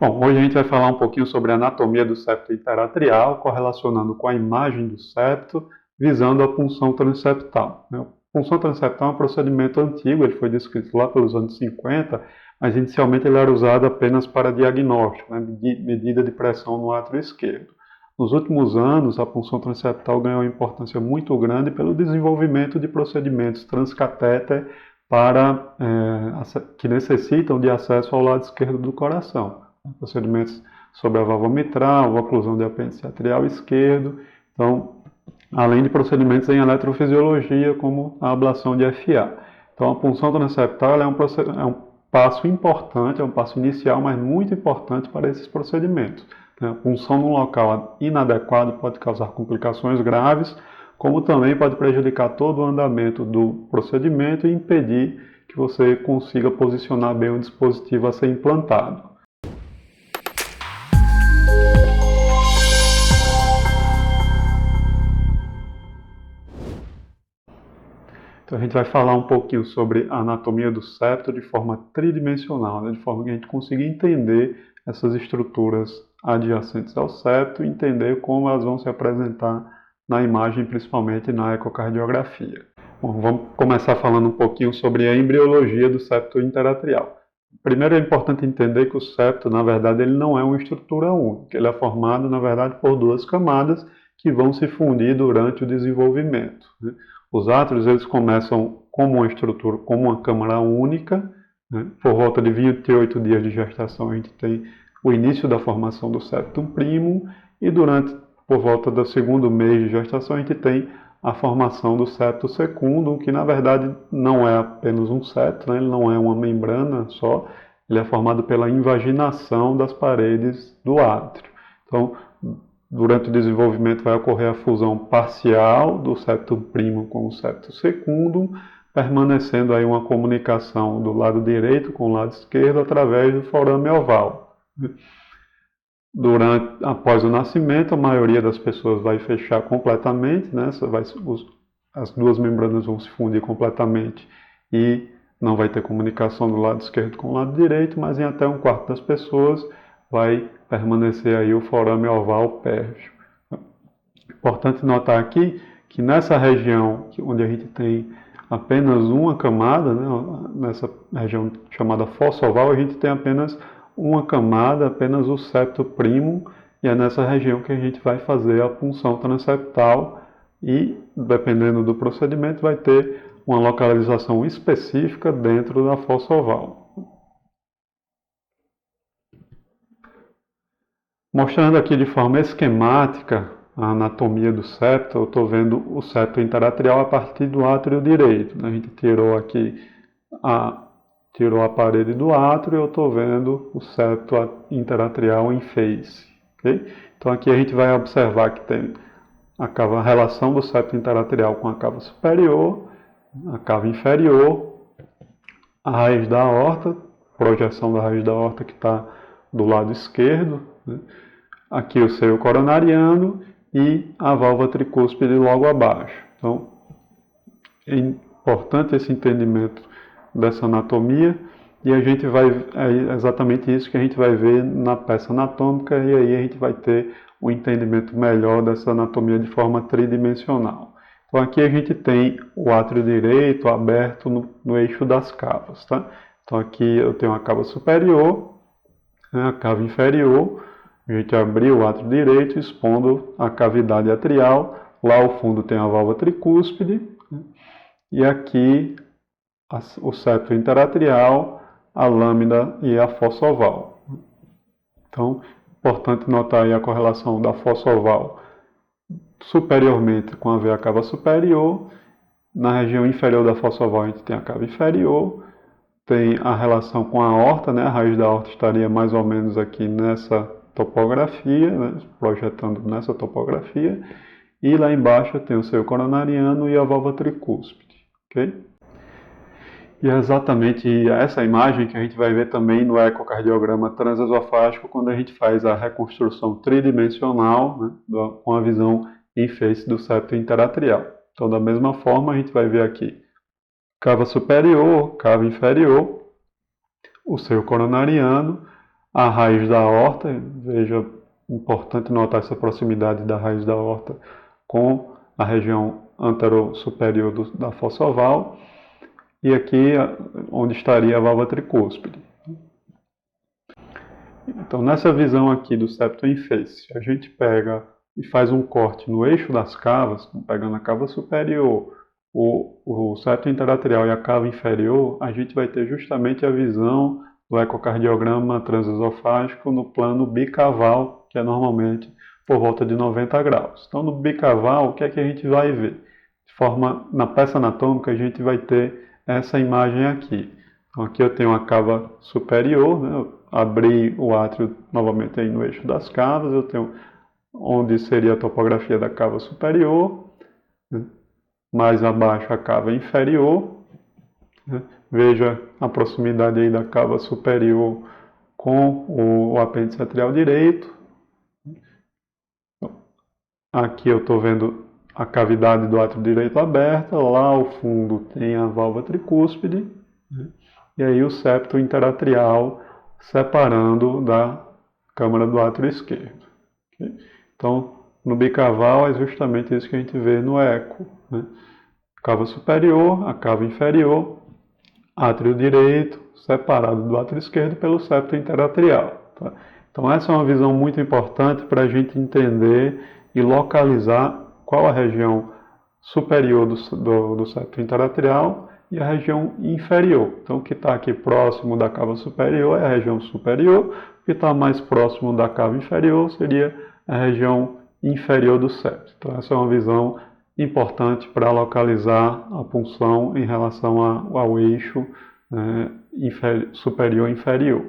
Bom, hoje a gente vai falar um pouquinho sobre a anatomia do septo interatrial, correlacionando com a imagem do septo, visando a punção transeptal. A punção transeptal é um procedimento antigo, ele foi descrito lá pelos anos 50, mas inicialmente ele era usado apenas para diagnóstico, medida de pressão no átrio esquerdo. Nos últimos anos, a punção transeptal ganhou importância muito grande pelo desenvolvimento de procedimentos transcatéter que necessitam de acesso ao lado esquerdo do coração. Procedimentos sobre a válvula mitral, oclusão de apêndice atrial esquerdo, então, além de procedimentos em eletrofisiologia, como a ablação de FA. Então, a punção transeptal é um passo importante, é um passo inicial, mas muito importante para esses procedimentos. A punção num local inadequado pode causar complicações graves, como também pode prejudicar todo o andamento do procedimento e impedir que você consiga posicionar bem o dispositivo a ser implantado. Então a gente vai falar um pouquinho sobre a anatomia do septo de forma tridimensional, de forma que a gente consiga entender essas estruturas adjacentes ao septo e entender como elas vão se apresentar na imagem, principalmente na ecocardiografia. Bom, vamos começar falando um pouquinho sobre a embriologia do septo interatrial. Primeiro é importante entender que o septo, na verdade, ele não é uma estrutura única. Ele é formado, na verdade, por duas camadas que vão se fundir durante o desenvolvimento. Os átrios, eles começam como uma estrutura, como uma câmara única. Por volta de 28 dias de gestação, a gente tem o início da formação do septum primum e por volta do segundo mês de gestação, a gente tem a formação do septo secundum, que na verdade não é apenas um septo, ele não é uma membrana só, ele é formado pela invaginação das paredes do átrio. Então, durante o desenvolvimento vai ocorrer a fusão parcial do septum primum com o septo secundum, permanecendo aí uma comunicação do lado direito com o lado esquerdo através do forame oval. Após o nascimento, a maioria das pessoas vai fechar completamente, as duas membranas vão se fundir completamente e não vai ter comunicação do lado esquerdo com o lado direito, mas em até um quarto das pessoas vai permanecer aí o forame oval pérvio. Importante notar aqui que nessa região onde a gente tem apenas uma camada, nessa região chamada fossa oval, a gente tem apenas uma camada, apenas o septo primum, e é nessa região que a gente vai fazer a punção transeptal e, dependendo do procedimento, vai ter uma localização específica dentro da fossa oval. Mostrando aqui de forma esquemática a anatomia do septo, eu estou vendo o septo interatrial a partir do átrio direito. A gente tirou a parede do átrio e eu estou vendo o septo interatrial em face. Okay? Então aqui a gente vai observar que tem a relação do septo interatrial com a cava superior, a cava inferior, a raiz da aorta, projeção da raiz da aorta que está do lado esquerdo, aqui o seio coronariano e a válvula tricúspide logo abaixo. Então, é importante esse entendimento dessa anatomia e é exatamente isso que a gente vai ver na peça anatômica e aí a gente vai ter um entendimento melhor dessa anatomia de forma tridimensional. Então aqui a gente tem o átrio direito aberto no eixo das cavas, tá? Então aqui eu tenho a cava superior, a cava inferior, a gente abriu o átrio direito expondo a cavidade atrial, lá ao fundo tem a válvula tricúspide e aqui o septo interatrial, a lâmina e a fossa oval. Então, importante notar aí a correlação da fossa oval superiormente com a veia cava superior. Na região inferior da fossa oval a gente tem a cava inferior, tem a relação com a aorta, a raiz da aorta estaria mais ou menos aqui nessa topografia, projetando nessa topografia, e lá embaixo tem o seio coronariano e a válvula tricúspide. Okay? E é exatamente essa imagem que a gente vai ver também no ecocardiograma transesofágico quando a gente faz a reconstrução tridimensional, com a visão em face do septo interatrial. Então, da mesma forma, a gente vai ver aqui cava superior, cava inferior, o seio coronariano, a raiz da aorta. Veja, importante notar essa proximidade da raiz da aorta com a região anterosuperior da fossa oval, e aqui onde estaria a válvula tricúspide. Então, nessa visão aqui do septo em face, a gente pega e faz um corte no eixo das cavas, pegando a cava superior, o septo interatrial e a cava inferior, a gente vai ter justamente a visão do ecocardiograma transesofágico no plano bicaval, que é normalmente por volta de 90 graus. Então, no bicaval, o que é que a gente vai ver? Na peça anatômica, a gente vai ter essa imagem aqui. Então, aqui eu tenho a cava superior, né? Eu abri o átrio novamente aí no eixo das cavas, eu tenho onde seria a topografia da cava superior, né? Mais abaixo a cava inferior, né? Veja a proximidade aí da cava superior com o apêndice atrial direito. Aqui eu estou vendo a cavidade do átrio direito aberta, lá ao fundo tem a válvula tricúspide, né? E aí o septo interatrial separando da câmara do átrio esquerdo. Okay? Então, no bicaval é justamente isso que a gente vê no eco, né? Cava superior, a cava inferior, átrio direito separado do átrio esquerdo pelo septo interatrial. Tá? Então essa é uma visão muito importante para a gente entender e localizar qual a região superior do septo interatrial e a região inferior. Então o que está aqui próximo da cava superior é a região superior, o que está mais próximo da cava inferior seria a região inferior do septo. Então essa é uma visão importante para localizar a punção em relação ao eixo superior e inferior.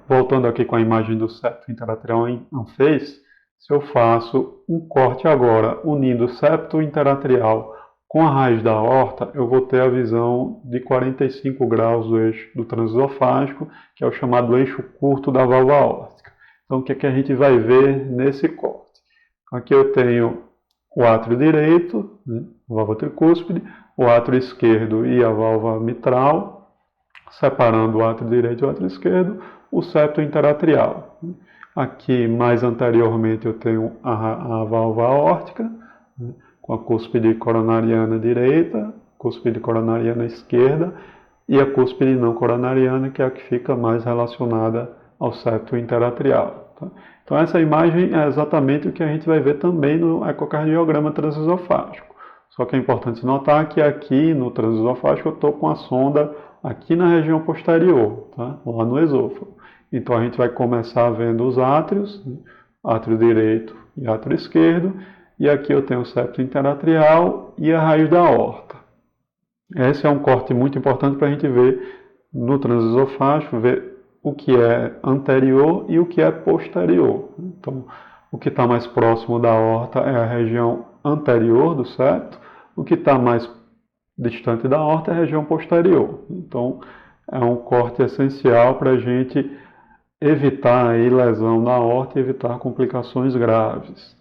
Voltando aqui com a imagem do septo interatrial em face, se eu faço um corte agora unindo o septo interatrial com a raiz da aorta, eu vou ter a visão de 45 graus do eixo do transesofágico, que é o chamado eixo curto da válvula aórtica. Então o que é que a gente vai ver nesse corte? Aqui eu tenho o átrio direito, né, a válvula tricúspide, o átrio esquerdo e a válvula mitral, separando o átrio direito e o átrio esquerdo, o septo interatrial. Aqui, mais anteriormente, eu tenho a válvula aórtica, né, com a cúspide coronariana direita, cúspide coronariana esquerda e a cúspide não coronariana, que é a que fica mais relacionada ao septo interatrial. Tá? Então essa imagem é exatamente o que a gente vai ver também no ecocardiograma transesofágico. Só que é importante notar que aqui no transesofágico eu estou com a sonda aqui na região posterior, tá? Lá no esôfago. Então a gente vai começar vendo os átrios, né? Átrio direito e átrio esquerdo, e aqui eu tenho o septo interatrial e a raiz da aorta. Esse é um corte muito importante para a gente ver no transesofágico, ver o que é anterior e o que é posterior. Então, o que está mais próximo da aorta é a região anterior do septo, o que está mais distante da aorta é a região posterior. Então, é um corte essencial para a gente evitar aí lesão na aorta e evitar complicações graves.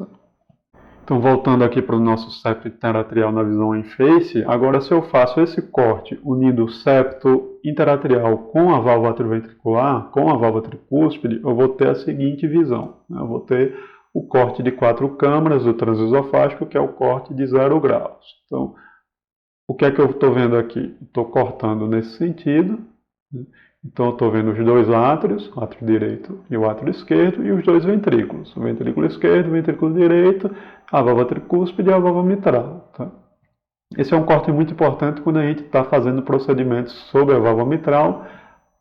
Então, voltando aqui para o nosso septo interatrial na visão em face, agora se eu faço esse corte unindo o septo interatrial com a válvula atrioventricular, com a válvula tricúspide, eu vou ter a seguinte visão. Eu vou ter o corte de 4 câmaras do transesofágico, que é o corte de 0 graus. Então, o que é que eu estou vendo aqui? Estou cortando nesse sentido. Então, eu estou vendo os dois átrios, o átrio direito e o átrio esquerdo, e os dois ventrículos. O ventrículo esquerdo, o ventrículo direito, a válvula tricúspide e a válvula mitral. Tá? Esse é um corte muito importante quando a gente está fazendo procedimentos sobre a válvula mitral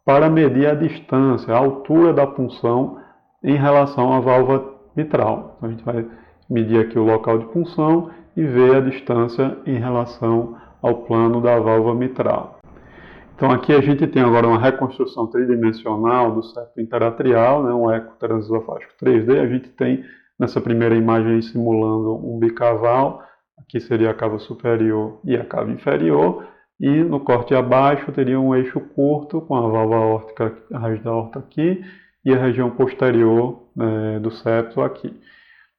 para medir a distância, a altura da punção em relação à válvula mitral. Então, a gente vai medir aqui o local de punção e ver a distância em relação ao plano da válvula mitral. Então aqui a gente tem agora uma reconstrução tridimensional do septo interatrial, né, um eco transesofágico 3D. A gente tem nessa primeira imagem simulando um bicaval, aqui seria a cava superior e a cava inferior, e no corte abaixo teria um eixo curto com a válvula aórtica, a raiz da aorta aqui, e a região posterior, né, do septo aqui.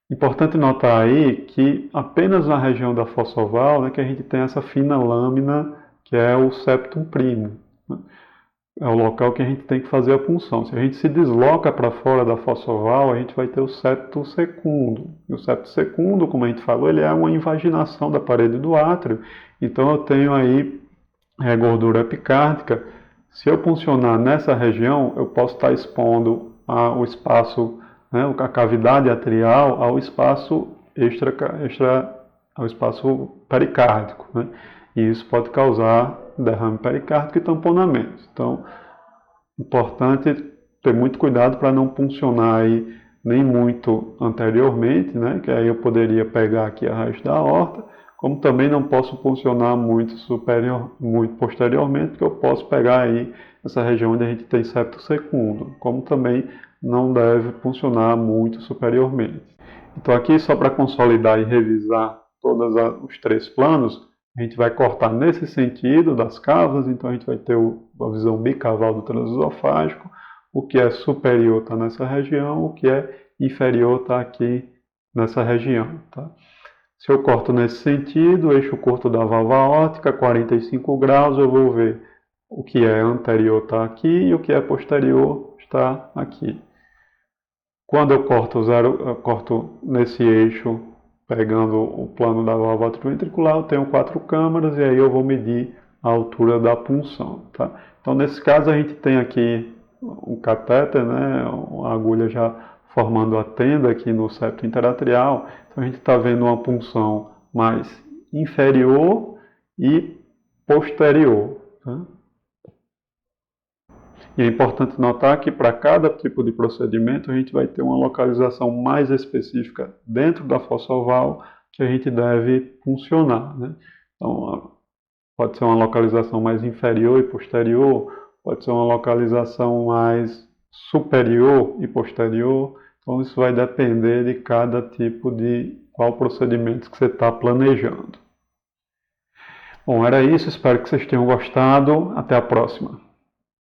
Importante notar aí que apenas na região da fossa oval, né, que a gente tem essa fina lâmina que é o septum primo. é o local que a gente tem que fazer a punção. Se a gente se desloca para fora da fossa oval, a gente vai ter o septo secundo. E o septo secundo, como a gente falou, ele é uma invaginação da parede do átrio. Então eu tenho aí gordura epicárdica. Se eu puncionar nessa região, eu posso estar expondo o espaço, né, a cavidade atrial ao espaço ao espaço pericárdico, né? E isso pode causar derrame pericárdico e tamponamento. Então, importante ter muito cuidado para não puncionar aí nem muito anteriormente, né? Que aí eu poderia pegar aqui a raiz da aorta, como também não posso puncionar muito posteriormente, porque eu posso pegar aí essa região onde a gente tem septo secundo, como também não deve puncionar muito superiormente. Então aqui, só para consolidar e revisar todos os três planos, a gente vai cortar nesse sentido das cavas, então a gente vai ter a visão bicaval do transesofágico, o que é superior está nessa região, o que é inferior está aqui nessa região. Tá? Se eu corto nesse sentido, eixo curto da válvula aórtica, 45 graus, eu vou ver o que é anterior está aqui e o que é posterior está aqui. Quando eu corto nesse eixo, pegando o plano da válvula atrioventricular, eu tenho 4 câmaras e aí eu vou medir a altura da punção. Tá? Então, nesse caso, a gente tem aqui um catéter, né, uma agulha já formando a tenda aqui no septo interatrial. Então, a gente está vendo uma punção mais inferior e posterior. Tá? E é importante notar que para cada tipo de procedimento a gente vai ter uma localização mais específica dentro da fossa oval que a gente deve funcionar. Né? Então, pode ser uma localização mais inferior e posterior, pode ser uma localização mais superior e posterior. Então, isso vai depender de cada tipo de qual procedimento que você está planejando. Bom, era isso. Espero que vocês tenham gostado. Até a próxima.